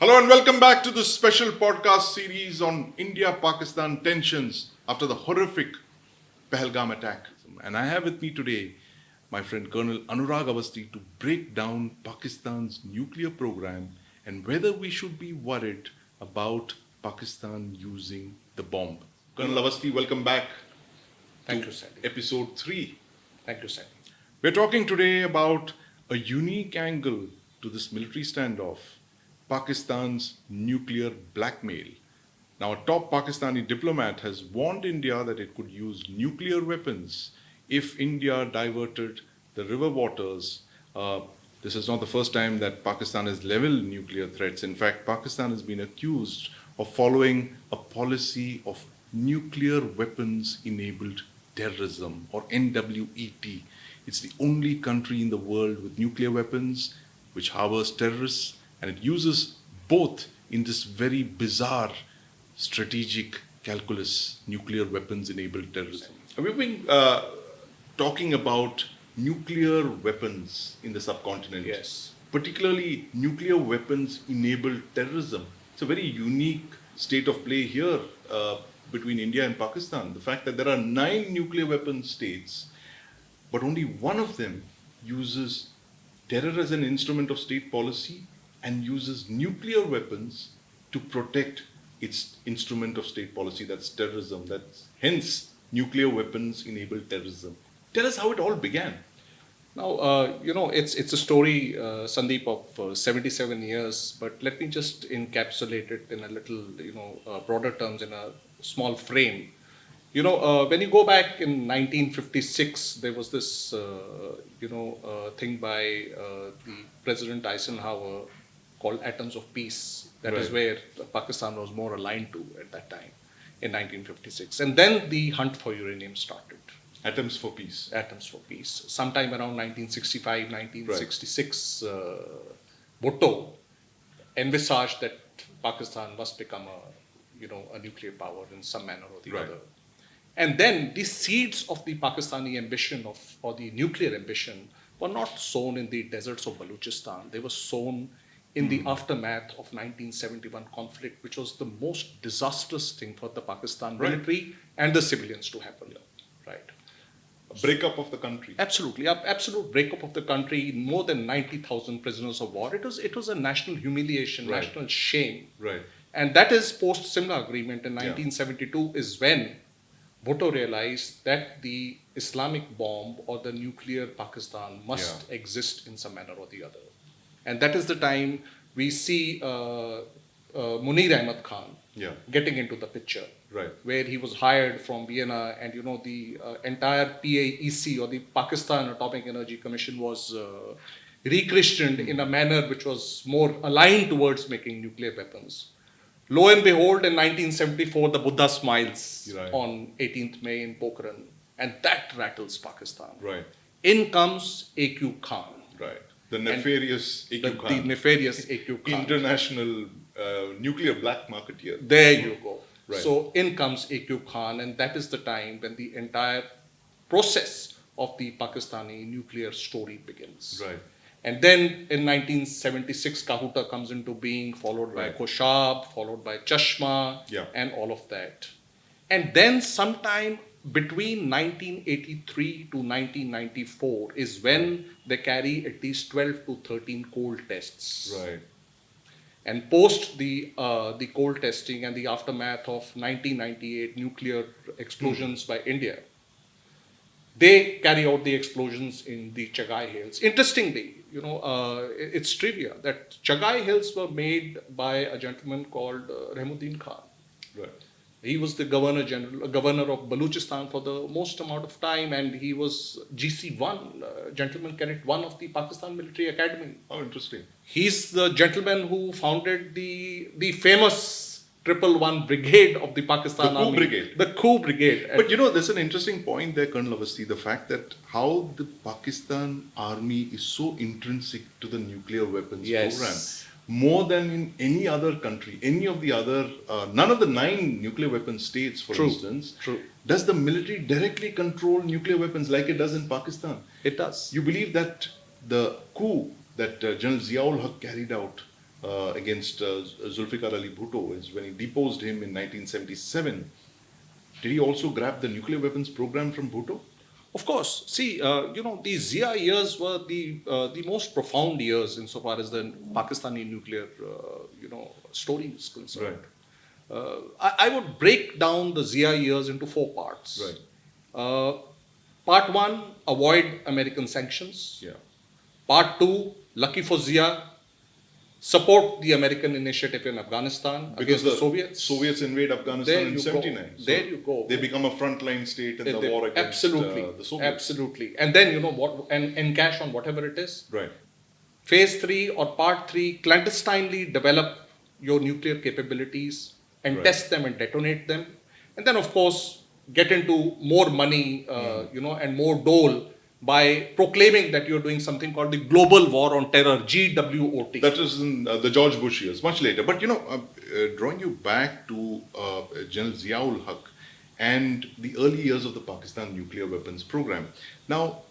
Hello and welcome back to this special podcast series on India-Pakistan tensions after the horrific Pahalgam attack. And I have with me today my friend Colonel ANURAG AWASTHI to break down Pakistan's nuclear program and whether we should be worried about Pakistan using the bomb. Colonel AWASTHI, welcome back. Thank you, Sandeep. Episode 3. Thank you, Sandeep. We're talking today about a unique angle to this military standoff, Pakistan's nuclear blackmail. Now, a top Pakistani diplomat has warned India that it could use nuclear weapons if India diverted the river waters. This is not the first time that Pakistan has leveled nuclear threats. In fact, Pakistan has been accused of following a policy of nuclear weapons-enabled terrorism, or NWET. It's the only country in the world with nuclear weapons which harbors terrorists, and it uses both in this very bizarre strategic calculus, nuclear weapons-enabled terrorism. We've been talking about nuclear weapons in the subcontinent. Yes. Particularly nuclear weapons-enabled terrorism. It's a very unique state of play here between India and Pakistan. The fact that there are 9 nuclear weapon states, but only one of them uses terror as an instrument of state policy and uses nuclear weapons to protect its instrument of state policy. That's terrorism. That's hence nuclear weapons-enabled terrorism. Tell us how it all began. Now, it's a story, Sandeep, of 77 years, but let me just encapsulate it in a little, broader terms, in a small frame. When you go back in 1956, there was this, thing by the President Eisenhower called Atoms of Peace. That is where Pakistan was more aligned to at that time, in 1956. And then the hunt for uranium started. Atoms for Peace. Atoms for Peace. Sometime around 1965, 1966, Bhutto envisaged that Pakistan must become a nuclear power in some manner or the other. And then the seeds of the Pakistani ambition or the nuclear ambition were not sown in the deserts of Balochistan. They were sown in the aftermath of 1971 conflict, which was the most disastrous thing for the Pakistan military and the civilians to happen. Right. A breakup of the country. Absolutely, absolute breakup of the country. More than 90,000 prisoners of war. It was a national humiliation, national shame. Right. And that is post-Simla agreement in 1972 is when Bhutto realized that the Islamic bomb or the nuclear Pakistan must exist in some manner or the other. And that is the time we see Munir Ahmad Khan getting into the picture, where he was hired from Vienna, and the entire PAEC or the Pakistan Atomic Energy Commission was rechristened in a manner which was more aligned towards making nuclear weapons. Lo and behold, in 1974, the Buddha smiles on 18th May in Pokhran, and that rattles Pakistan. In comes A.Q. Khan. The nefarious A.Q. Khan. The nefarious A.Q. Khan. International nuclear black marketeer. There you go. So in comes A.Q. Khan, and that is the time when the entire process of the Pakistani nuclear story begins. And then in 1976, Kahuta comes into being, followed by Koshab, followed by Chashma, and all of that. And then sometime between 1983 to 1994 is when they carry at least 12 to 13 cold tests. And post the cold testing and the aftermath of 1998 nuclear explosions by India, they carry out the explosions in the Chagai Hills. Interestingly, it's trivia that Chagai Hills were made by a gentleman called Rahmuddin Khan. He was the governor of Balochistan for the most amount of time, and he was GC1, Gentleman Cadet 1 of the Pakistan Military Academy. Oh, interesting. He's the gentleman who founded the famous 111 Brigade of the Pakistan Army. Brigade. The Coup Brigade. But there's an interesting point there, Colonel AWASTHI, the fact that how the Pakistan Army is so intrinsic to the nuclear weapons program. More than in any other country, any of the other, none of the 9 nuclear weapon states, for instance, does the military directly control nuclear weapons like it does in Pakistan. It does. You believe that the coup that General Ziaul Haq carried out against Zulfikar Ali Bhutto is when he deposed him in 1977. Did he also grab the nuclear weapons program from Bhutto? Of course. See, the Zia years were the most profound years insofar as the Pakistani nuclear, story is concerned. I would break down the Zia years into 4 parts. Right. Part 1, avoid American sanctions. Yeah. Part 2, lucky for Zia, support the American initiative in Afghanistan Because against the Soviets. invade Afghanistan There in you go. 79. So There you go. They become a frontline state in the war against Absolutely. the Soviets. Absolutely. And then, and cash on whatever it is. Right. Phase 3 or part 3, clandestinely develop your nuclear capabilities and Right. test them and detonate them. And then, of course, get into more money, and more dole by proclaiming that you're doing something called the Global War on Terror, GWOT. That was in the George Bush years, much later. But drawing you back to General Ziaul Haq and the early years of the Pakistan nuclear weapons program. Now,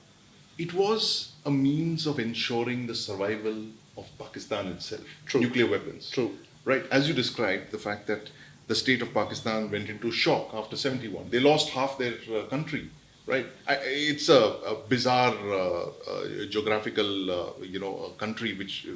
it was a means of ensuring the survival of Pakistan itself. True. Nuclear weapons. True. Right. As you described, the fact that the state of Pakistan went into shock after 71. They lost half their country. Right. It's a bizarre geographical, country which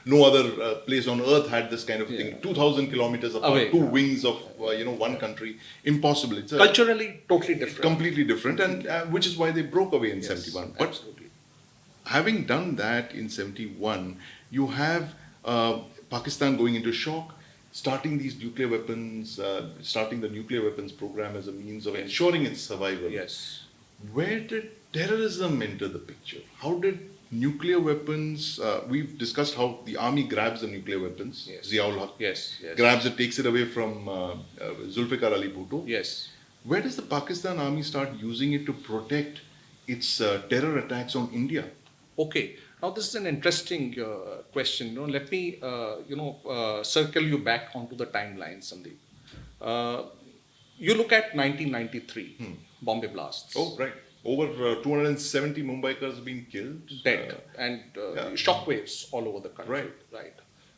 no other place on earth had this kind of thing. 2,000 kilometers apart, Away. 2 wings of one country. Impossible. It's Culturally, totally different. completely different, and which is why they broke away in 71. But Absolutely. having done that in 71, you have Pakistan going into shock, starting these nuclear weapons, starting the nuclear weapons program as a means of ensuring its survival. Yes. Where did terrorism enter the picture? How did nuclear weapons, we've discussed how the army grabs the nuclear weapons, Yes. Ziaul Haq Yes. Yes. grabs it, takes it away from Zulfikar Ali Bhutto. Yes. Where does the Pakistan army start using it to protect its terror attacks on India? Okay. Now this is an interesting question. Let me circle you back onto the timeline, Sandeep. You look at 1993, Bombay blasts. Oh, right. Over 270 Mumbaikars have been killed. Dead and shockwaves all over the country. Right. Right.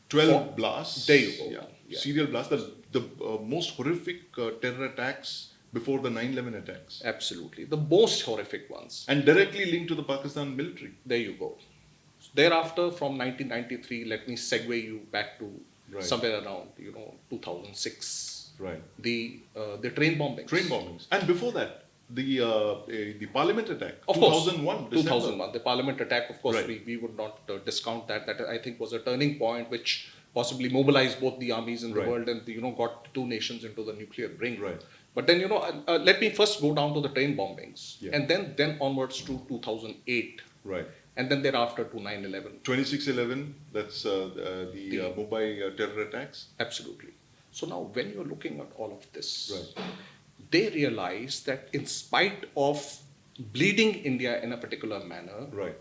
12 blasts. There you go. Yeah. Yeah. Serial blasts. That's the most horrific terror attacks before the 9/11 attacks. Absolutely. The most horrific ones. And directly linked to the Pakistan military. There you go. Thereafter, from 1993, let me segue you back to somewhere around 2006. Right. The train bombings. Train bombings. And before that, the Parliament attack. Of course. 2001. December. 2001. The Parliament attack, of course, Right. we would not discount that. That I think was a turning point which possibly mobilized both the armies in the Right. world and got two nations into the nuclear brink. Right. But then let me first go down to the train bombings, Yeah. and then onwards to 2008, Right. and then thereafter to 9/11. 26/11. That's the Mumbai terror attacks. Absolutely. So now, when you're looking at all of this, Right. they realize that in spite of bleeding India in a particular manner, Right.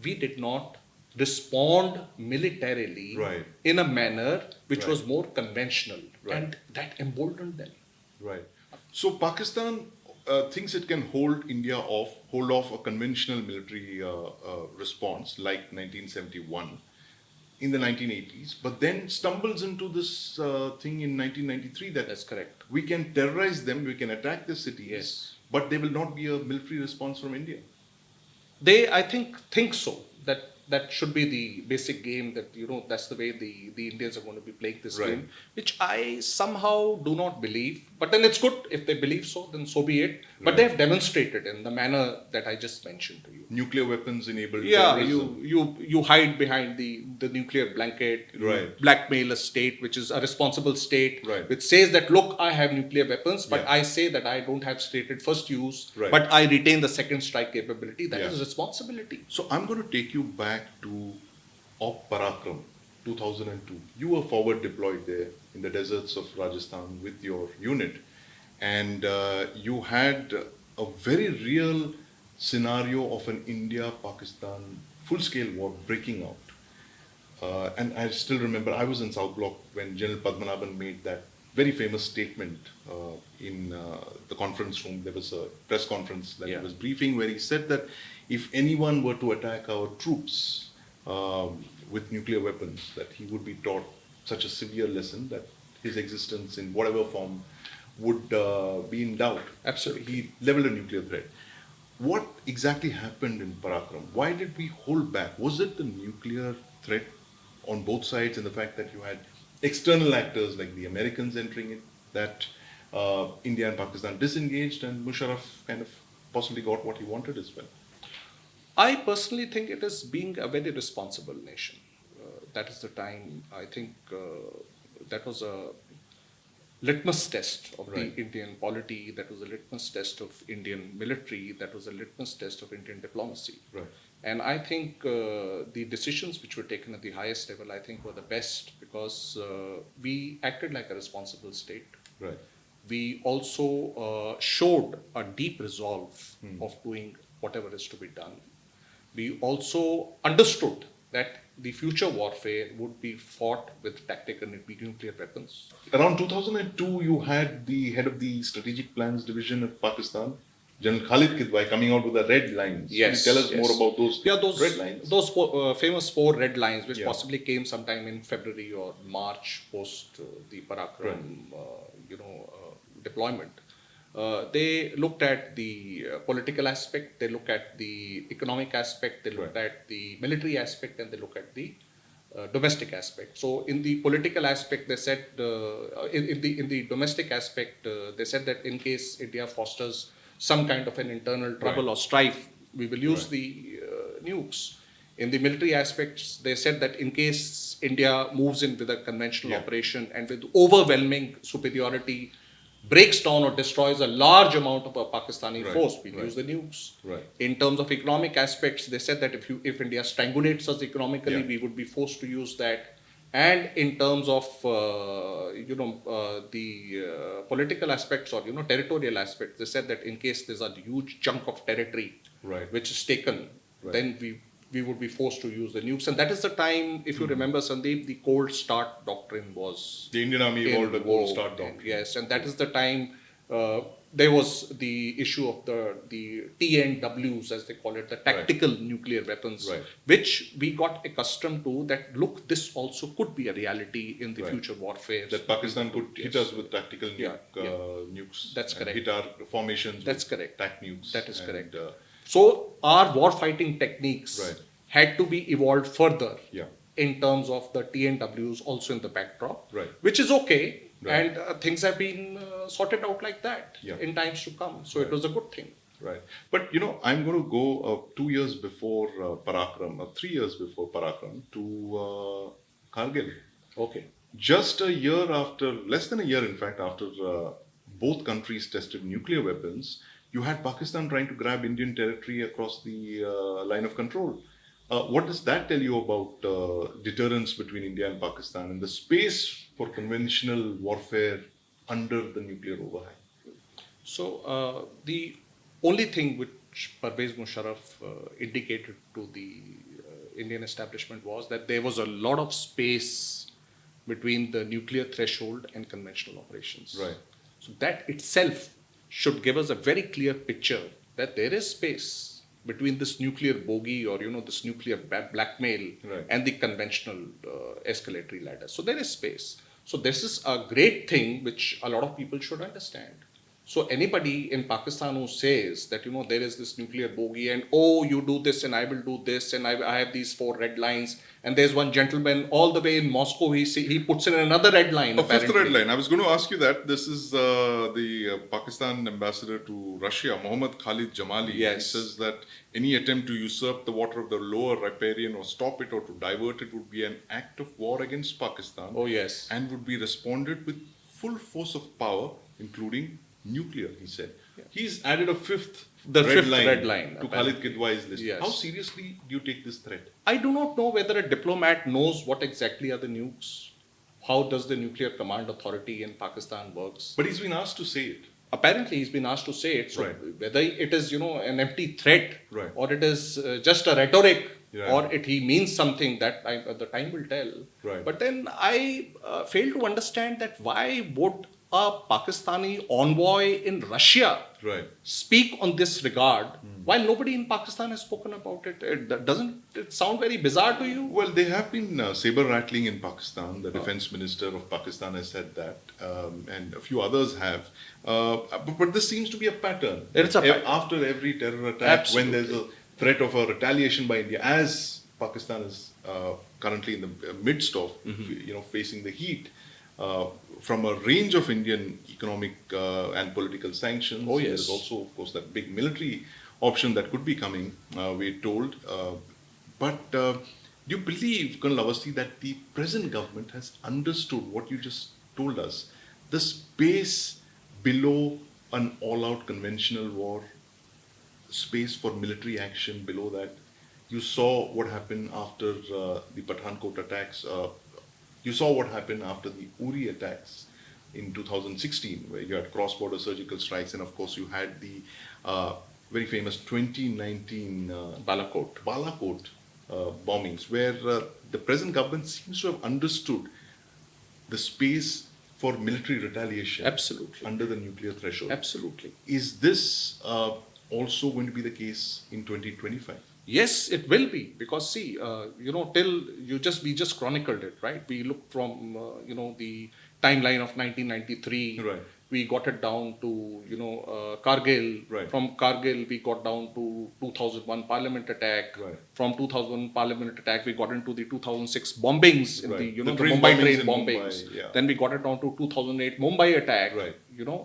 we did not respond militarily Right. in a manner which Right. was more conventional, Right. and that emboldened them. Right. So Pakistan thinks it can hold off a conventional military response like 1971 in the 1980s, but then stumbles into this thing in 1993 that That's correct. we can terrorize them, we can attack the cities, Yes. but there will not be a military response from India. They, I think so. That should be the basic game. That that's the way the Indians are going to be playing this Right. game, which I somehow do not believe. But then it's good if they believe so. Then so be it. But Right. they have demonstrated in the manner that I just mentioned to you. Nuclear weapons enabled Yeah, terrorism. you hide behind the nuclear blanket, you Right. blackmail a state which is a responsible state, Right. which says that look, I have nuclear weapons, but Yeah. I say that I don't have stated first use, Right. but I retain the second strike capability. That Yeah. is responsibility. So I'm going to take you back to Op Parakram, 2002. You were forward deployed there in the deserts of Rajasthan with your unit, and you had a very real scenario of an India-Pakistan full-scale war breaking out. And I still remember I was in South Block when General Padmanabhan made that very famous statement in the conference room. There was a press conference that he was briefing where he said that if anyone were to attack our troops, with nuclear weapons, that he would be taught such a severe lesson that his existence in whatever form would be in doubt. Absolutely. He leveled a nuclear threat. What exactly happened in Parakram? Why did we hold back? Was it the nuclear threat on both sides and the fact that you had external actors like the Americans entering it, that India and Pakistan disengaged and Musharraf kind of possibly got what he wanted as well? I personally think it is being a very responsible nation. That is the time, I think that was a litmus test of Right. the Indian polity, that was a litmus test of Indian military, that was a litmus test of Indian diplomacy. Right. And I think the decisions which were taken at the highest level, I think, were the best because we acted like a responsible state. Right. We also showed a deep resolve of doing whatever is to be done. We also understood that the future warfare would be fought with tactical nuclear weapons. Around 2002, you had the head of the Strategic Plans Division of Pakistan, General Khalid Kidwai, coming out with the red lines. Yes. Can you tell us yes. more about those, those red lines? Those famous 4 red lines, which Yeah. possibly came sometime in February or March post the Parakram, deployment. They looked at the political aspect, they look at the economic aspect, they looked at the military aspect, and they look at the domestic aspect. So, in the political aspect, they said in the domestic aspect, they said that in case India fosters some kind of an internal trouble or strife, we will use the nukes. In the military aspects, they said that in case India moves in with a conventional operation and with overwhelming superiority, breaks down or destroys a large amount of a Pakistani force, we'll use the nukes. Right. In terms of economic aspects, they said that if India strangulates us economically, we would be forced to use that. And in terms of the political aspects or territorial aspects, they said that in case there's a huge chunk of territory which is taken, then we would be forced to use the nukes. And that is the time, if you remember, Sandeep, the cold start doctrine was... The Indian Army evolved a cold start doctrine. Yes, and that is the time there was the issue of the TNWs, as they call it, the tactical nuclear weapons, which we got accustomed to that, look, this also could be a reality in the future warfare. That Pakistan could hit us with tactical nukes. That's correct. Hit our formations That's with correct. tac nukes. That is correct. So our warfighting techniques had to be evolved further in terms of the TNWs also in the backdrop, which is okay. And things have been sorted out like that in times to come. So it was a good thing. Right. But, I'm going to go 2 years before Parakram, 3 years before Parakram to Kargil. Okay. Just a year after, less than a year, in fact, after both countries tested nuclear weapons, you had Pakistan trying to grab Indian territory across the line of control. What does that tell you about deterrence between India and Pakistan and the space for conventional warfare under the nuclear overhang? So the only thing which Parvez Musharraf indicated to the Indian establishment was that there was a lot of space between the nuclear threshold and conventional operations. Right. So that itself should give us a very clear picture that there is space between this nuclear bogey or this nuclear blackmail and the conventional escalatory ladder. So there is space. So this is a great thing which a lot of people should understand. So anybody in Pakistan who says that there is this nuclear bogey and you do this and I will do this and I have these 4 red lines, and there's one gentleman all the way in Moscow, he puts in another red line. A fifth red line. I was going to ask you that. This is the Pakistan ambassador to Russia, Mohammad Khalid Jamali. Yes. He says that any attempt to usurp the water of the lower riparian or stop it or to divert it would be an act of war against Pakistan. Oh yes. And would be responded with full force of power, including nuclear, he said. He's added a fifth red line to Khalid Kidwai's list. Yes. How seriously do you take this threat? I do not know whether a diplomat knows what exactly are the nukes. How does the nuclear command authority in Pakistan works? But he's been asked to say it. Apparently, he's been asked to say it. So whether it is, an empty threat or it is just a rhetoric or he means something, that the time will tell. Right. But then I fail to understand that why would a Pakistani envoy in Russia speak on this regard while nobody in Pakistan has spoken about it? Doesn't it sound very bizarre to you? Well, there have been saber rattling in Pakistan. The defense minister of Pakistan has said that, and a few others have. But this seems to be a pattern. It's a pattern. After every terror attack, Absolutely. when there's a threat of a retaliation by India, as Pakistan is currently in the midst of, facing the heat from a range of Indian economic and political sanctions. Oh, yes. There's also, of course, that big military option that could be coming, we're told. But do you believe, Colonel Awasthi, that the present government has understood what you just told us, the space below an all-out conventional war, space for military action below that? You saw what happened after the Pathankot attacks. You saw what happened after the Uri attacks in 2016, where you had cross-border surgical strikes, and of course you had the very famous 2019 Balakot bombings, where the present government seems to have understood the space for military retaliation. Absolutely. Under the nuclear threshold. Absolutely. Is this also going to be the case in 2025? Yes, it will be, because see, till we just chronicled it, right? We looked from the timeline of 1993. Right. We got it down to Kargil. Right. From Kargil, we got down to 2001 Parliament attack. Right. From 2001 Parliament attack, we got into the 2006 bombings in Right. the The the train Mumbai bombings train in bombings. Mumbai, yeah. Then we got it down to 2008 Mumbai attack. Right.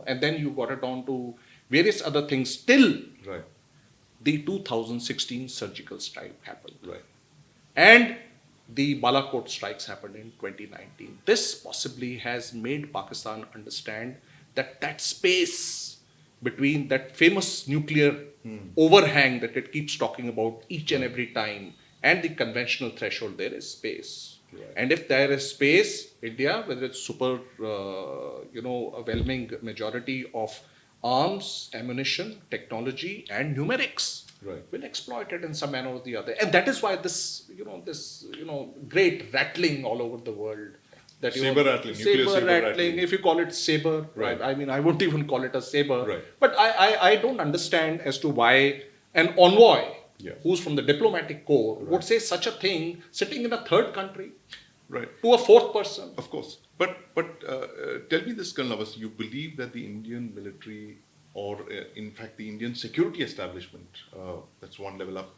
And then you got it down to various other things. Till Right. the 2016 surgical strike happened. Right. And the Balakot strikes happened in 2019. This possibly has made Pakistan understand that space between that famous nuclear overhang that it keeps talking about each and every time and the conventional threshold, there is space. Right. And if there is space, India, whether it's overwhelming majority of arms, ammunition, technology, and numerics, Right. will exploit it in some manner or the other. And that is why this great rattling all over the world. That Saber rattling, nuclear saber rattling. if you call it saber, Right. I mean, I wouldn't even call it a saber. Right. But I don't understand as to why an envoy Yeah. who's from the diplomatic corps would say such a thing sitting in a third country Right. to a fourth person. Of course. But tell me this, Colonel Awasthi, you believe that the Indian military, or in fact the Indian security establishment, that's one level up,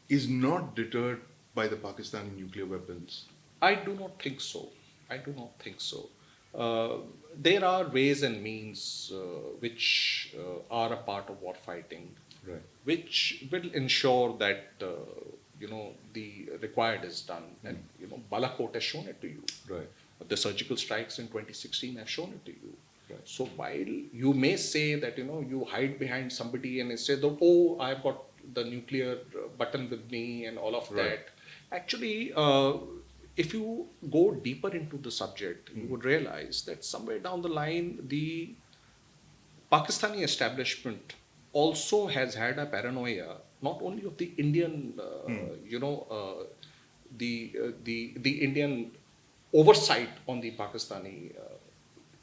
is not deterred by the Pakistani nuclear weapons? I do not think so. There are ways and means which are a part of war fighting, Right. which will ensure that the required is done. And Balakot has shown it to you. Right. The surgical strikes in 2016 have shown it to you. Right. So while you may say that you hide behind somebody and say that, oh, I've got the nuclear button with me and all of Right. that, actually, if you go deeper into the subject, you would realize that somewhere down the line, the Pakistani establishment also has had a paranoia, not only of the Indian, the Indian oversight on the Pakistani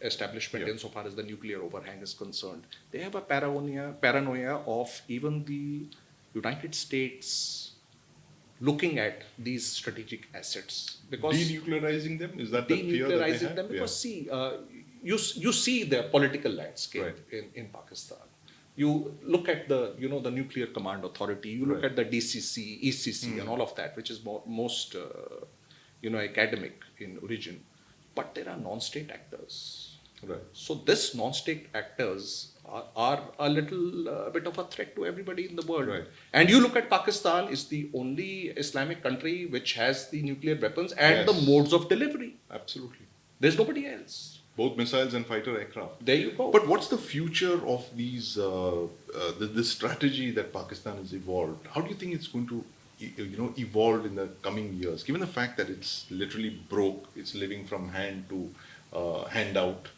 establishment insofar as the nuclear overhang is concerned. They have a paranoia of even the United States looking at these strategic assets, because Denuclearizing them? Is that the fear that they have? them, because see, you see the political landscape Right. in Pakistan. You look at the the Nuclear Command Authority. You look Right. at the DCC, ECC, and all of that, which is most academic in origin. But there are non-state actors. Right. So this non-state actors are a little bit of a threat to everybody in the world. Right. And you look at Pakistan is the only Islamic country which has the nuclear weapons and the Yes. modes of delivery. Absolutely. There's nobody else. Both missiles and fighter aircraft. There you go. But what's the future of these, this strategy that Pakistan has evolved? How do you think it's going to, evolve in the coming years? Given the fact that it's literally broke, it's living from hand to handout,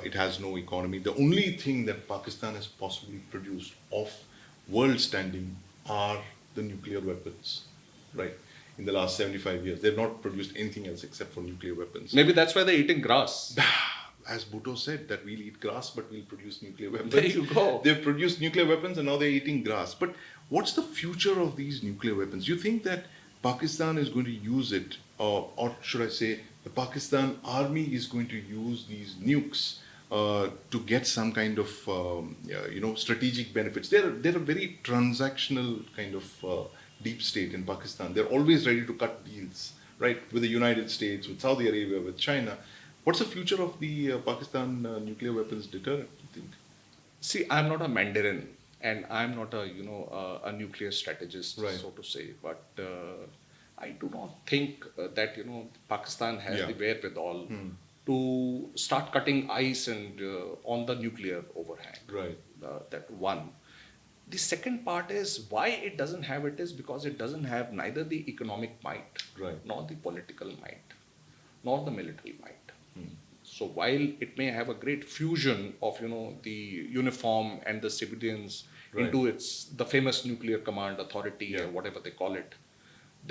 it has no economy. The only thing that Pakistan has possibly produced of world standing are the nuclear weapons, right? In the last 75 years, they've not produced anything else except for nuclear weapons. Maybe that's why they're eating grass. as Bhutto said, that we'll eat grass, but we'll produce nuclear weapons. There you go. They've produced nuclear weapons and now they're eating grass. But what's the future of these nuclear weapons? Do you think that Pakistan is going to use it, or should I say, the Pakistan army is going to use these nukes to get some kind of, strategic benefits? They're a very transactional kind of deep state in Pakistan. They're always ready to cut deals, right, with the United States, with Saudi Arabia, with China. What's the future of the Pakistan nuclear weapons deterrent, do you think? See, I'm not a Mandarin, and I'm not a a nuclear strategist, Right. so to say. But I do not think that Pakistan has Yeah. the wherewithal to start cutting ice and on the nuclear overhang. Right. That one. The second part is why it doesn't have it is because it doesn't have neither the economic might, Right. nor the political might, nor the military might. So while it may have a great fusion of the uniform and the civilians Right. into the famous nuclear command authority Yeah. or whatever they call it,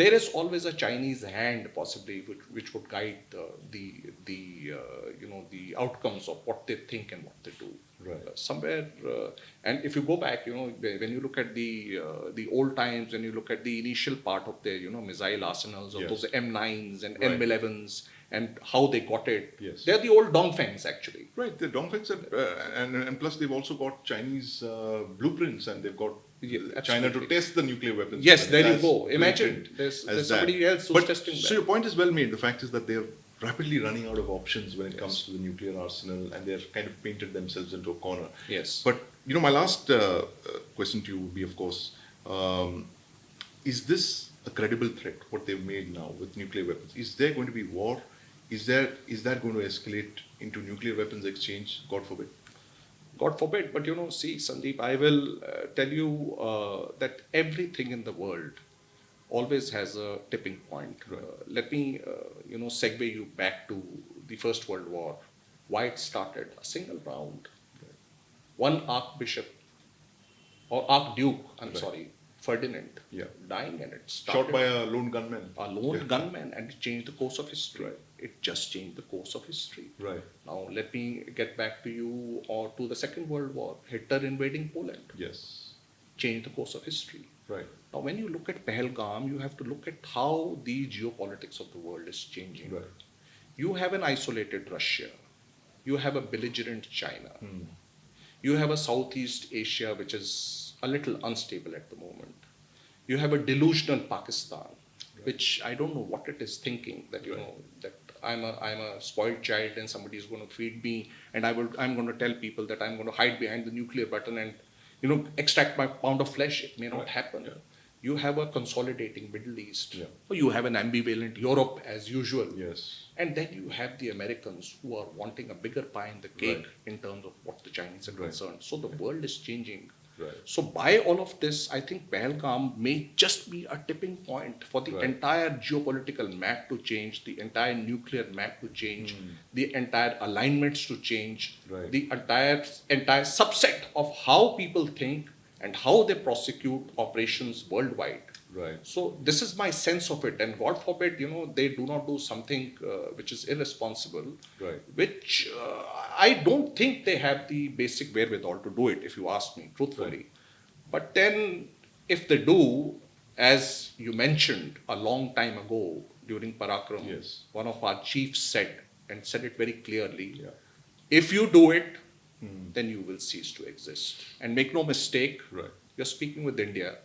there is always a Chinese hand possibly which would guide the outcomes of what they think and what they do. Right. Somewhere, and if you go back, when you look at the old times, and you look at the initial part of their missile arsenals of Yes. those M9s and Right. M11s and how they got it, Yes. they're the old Dongfengs actually. Right, the Dongfengs and plus they've also got Chinese blueprints and they've got Yeah, China to absolutely. test the nuclear weapons. Yes, there you As go. Imagine blueprint there's as somebody that. else who's But, testing so that. your point is well made. The fact is that they're rapidly running out of options when it Yes. comes to the nuclear arsenal and they're kind of painted themselves into a corner. Yes. But, my last question to you would be, of course, is this a credible threat, what they've made now with nuclear weapons? Is there going to be war? Is that going to escalate into nuclear weapons exchange, God forbid? God forbid, but see, Sandeep, I will tell you that everything in the world always has a tipping point. Right. Let me, segue you back to the First World War. Why it started? A single round. One Archbishop, or Archduke, I'm Right. sorry, Ferdinand, Yeah. dying, and it started Shot by a lone gunman. a lone Yeah. gunman, and it changed the course of history. Right. It just changed the course of history. Right. Now, let me get back to you or to the Second World War. Hitler invading Poland Yes. changed the course of history. Right. Now, when you look at Pahalgam, you have to look at how the geopolitics of the world is changing. Right. You have an isolated Russia. You have a belligerent China. Hmm. You have a Southeast Asia, which is a little unstable at the moment. You have a delusional Pakistan, which I don't know what it is thinking that that I'm a spoiled child and somebody is going to feed me and I'm going to tell people that I'm going to hide behind the nuclear button and extract my pound of flesh. It may not happen. Yeah. You have a consolidating Middle East. Yeah. Or you have an ambivalent Europe as usual. Yes. And then you have the Americans who are wanting a bigger pie in the cake Right. in terms of what the Chinese are Right. concerned. So the world is changing. Right. So by all of this, I think Pahalgam may just be a tipping point for the Right. entire geopolitical map to change, the entire nuclear map to change, the entire alignments to change, Right. the entire subset of how people think and how they prosecute operations worldwide. Right. So this is my sense of it, and God forbid, they do not do something which is irresponsible, Right. which I don't think they have the basic wherewithal to do it, if you ask me, truthfully. Right. But then, if they do, as you mentioned a long time ago during Parakram, Yes. one of our chiefs said, and said it very clearly, Yeah. if you do it, then you will cease to exist. And make no mistake, Right. you're speaking with India,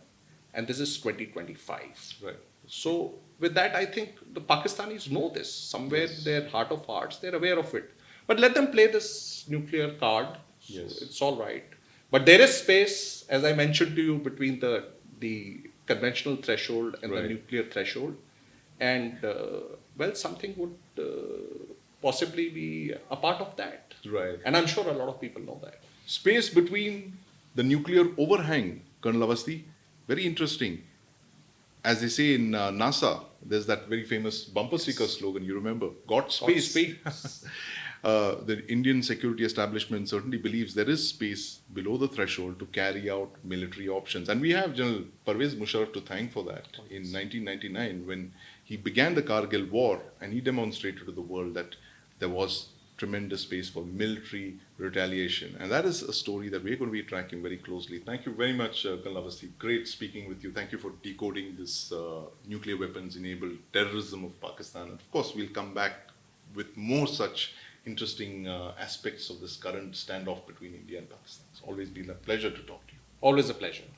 and this is 2025. Right. So with that, I think the Pakistanis know this. Somewhere Yes. in their heart of hearts, they're aware of it. But let them play this nuclear card. So Yes. it's all right. But there is space, as I mentioned to you, between the conventional threshold and the Right. nuclear threshold. And, something would possibly be a part of that. Right. And I'm sure a lot of people know that. Space between the nuclear overhang, Colonel Awasthi, very interesting. As they say in NASA, there's that very famous bumper sticker slogan, you remember, Got space. space. The Indian security establishment certainly believes there is space below the threshold to carry out military options. And we have General Parvez Musharraf to thank for that in 1999 when he began the Kargil war and he demonstrated to the world that there was tremendous space for military retaliation. And that is a story that we're going to be tracking very closely. Thank you very much, Colonel Awasthi. Great speaking with you. Thank you for decoding this nuclear weapons-enabled terrorism of Pakistan. And of course, we'll come back with more such interesting aspects of this current standoff between India and Pakistan. It's always been a pleasure to talk to you. Always a pleasure.